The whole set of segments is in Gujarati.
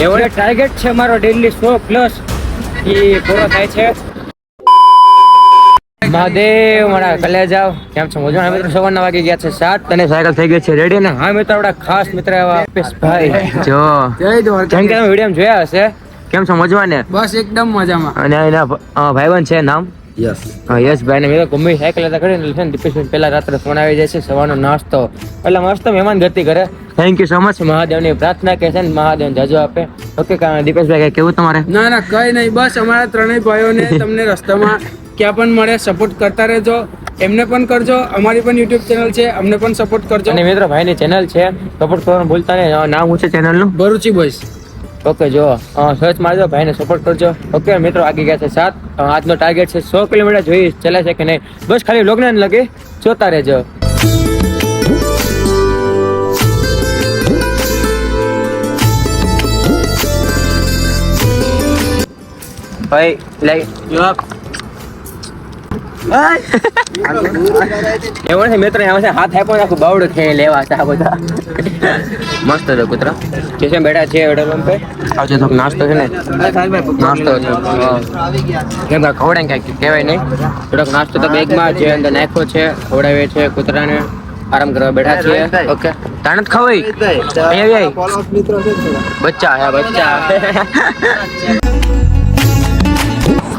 એવો ટાર્ગેટ છે મારો ડેલી 100+ એ પૂરો થાય છે. મહાદેવ મારા કલે જાવ કેમ છો મજા મિત્રો? સવારના વાગી ગયા છે 7 અને સાયકલ થઈ ગઈ છે રેડી ને. હા મિત્રો આપડા ખાસ મિત્ર એવા અલ્પેશભાઈ જો જેમ કે વિડીયો જોયા હશે. કેમ છો મજવા ને? બસ એકદમ મજામાં. અને એના ભાઈબંધ છે નામ યશભાઈ ને મેં ગમે સાયકલ હતા કરીને છે ને દીપેશભાઈ પેલા રાત્રે ફોન આવી જાય છે સવારનો નાસ્તો એટલે મસ્ત મહેમાન ગતિ કરે. Thank you so much. મહાદેવની પ્રાર્થના કે છે ને મહાદેવ જાજો આપે. ઓકે દીપેશભાઈ કેવું તમારે? ના કઈ નહીં, બસ અમારા ત્રણેય ભાઈઓને તમને રસ્તામાં ક્યાં પણ મળે સપોર્ટ કરતા રહેજો. એમને પણ કરજો, અમારી પણ યુટ્યુબ ચેનલ છે, અમને પણ સપોર્ટ કરજો. અને મિત્રો ભાઈની ચેનલ છે, સપોર્ટ કરવાનું ભૂલતા નહીં. નામ શું છે ચેનલનું? ભરૂચી બોયસ. ઓકે જો સર્ચ મારજો, ભાઈને સપોર્ટ કરજો. ઓકે મિત્રો આગી ગયા છે 7. આજનો ટાર્ગેટ છે 100 કિલોમીટર. જોઈ ચલે છે કે નહીં બસ ખાલી લોગને લગે જોતા રહેજો. ભાઈ લઈ એવું નથી મિત્ર, હાથ આપ્યો આખું બાવડું ખેલ લેવા છે આ બધા. મસ્ત છે કૂતરો જે છે બેઠા છે પેટ્રોલ પંપે. આવજો થોડોક નાસ્તો છે ને, નાસ્તો કેમ ખવડાય કાંઈક કહેવાય નહીં. થોડોક નાસ્તો તો બેગમાં જે અંદર નાખ્યો છે ખવડાવે છે કૂતરાને. આરામ કરવા બેઠા છીએ. ઓકે તાણે જ ખવાય બચ્ચા હે બચ્ચા.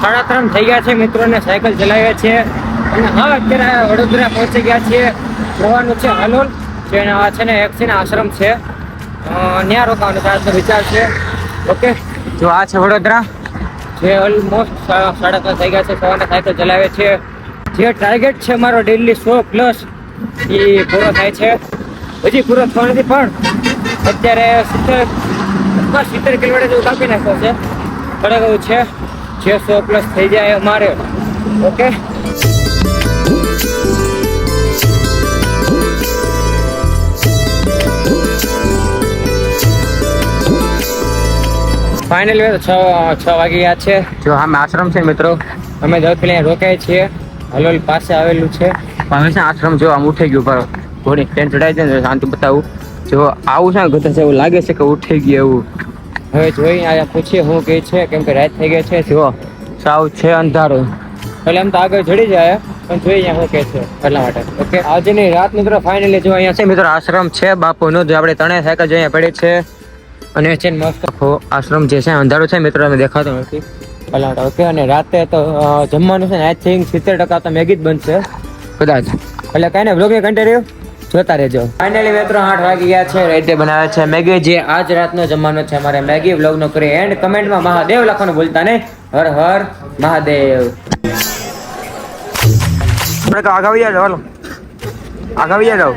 3:30 થઈ ગયા છે મિત્રોને સાયકલ ચલાવ્યા છે અને હા અત્યારે વડોદરા પહોંચી ગયા છીએ. જવાનું છે હાલોલ જે છે ને એક છે ને આશ્રમ છે ત્યાં રોકાવાનો આજનો વિચાર છે. ઓકે જો આ છે વડોદરા જે ઓલમોસ્ટ 3:30 થઈ ગયા છે. સવારના સાયકલ ચલાવે છે. જે ટાર્ગેટ છે મારો ડેલી 100+ એ પૂરો થાય છે. હજી પૂરો થયો નથી પણ અત્યારે 70 કિલોમીટર જેવું કાપી નાખ્યો છે. થોડું એવું છે જે 100+ થઈ જાય અમારે. ઓકે ફાઇનલી 6 વાગી ગયા છે. જો આમ આશ્રમ છે મિત્રો, અમે દરખેલી રોકાય છીએ. હલોલ પાસે આવેલું છે. હવે છે આશ્રમ જો આમ ઉઠી ગયું પર ઘોડી ટ્રેન ચડાવી દે શાંતિ બતાવું. જો આવું છે ને ગધર છે એવું લાગે છે કે ઉઠી ગયું એવું. હવે જોઈ અહીંયા પૂછીએ શું કહે છે કેમ કે રાત થઈ ગઈ છે. જો સાવ છે અંધારું એટલે એમ તો આગળ ચડી જાય પણ જોઈએ અહીંયા શું કહે છે એટલા માટે. ઓકે આજની રાત મિત્રો ફાઇનલી જો અહીંયા છે મિત્રો આશ્રમ છે બાપુનો. જો આપણે ત્રણેય સાયકલ જો અહીંયા પડી છે અને છે મસ્ત આશ્રમ જે છે અંધારું છે મિત્રો અમે દેખાતો નથી એટલા માટે. ઓકે અને રાતે તો જમવાનું છે ને આઈ થિંક 70% તો મેગી જ બનશે કદાચ. એટલે કાંઈ ને બ્લોગને કન્ટિન્યુ જોતા રહેજો. ફાઇનલી મિત્રો 8 વાગી ગયા છે. રાતે બનાવે છે મેગી જે આજ રાતનો જમવાનો છે અમારે. મેગી વ્લોગનો કરી એન્ડ કમેન્ટમાં મહાદેવ લખવાનું ભૂલતા નહીં. હર હર મહાદેવ. આગળ જાઓ, આગળ જાઓ.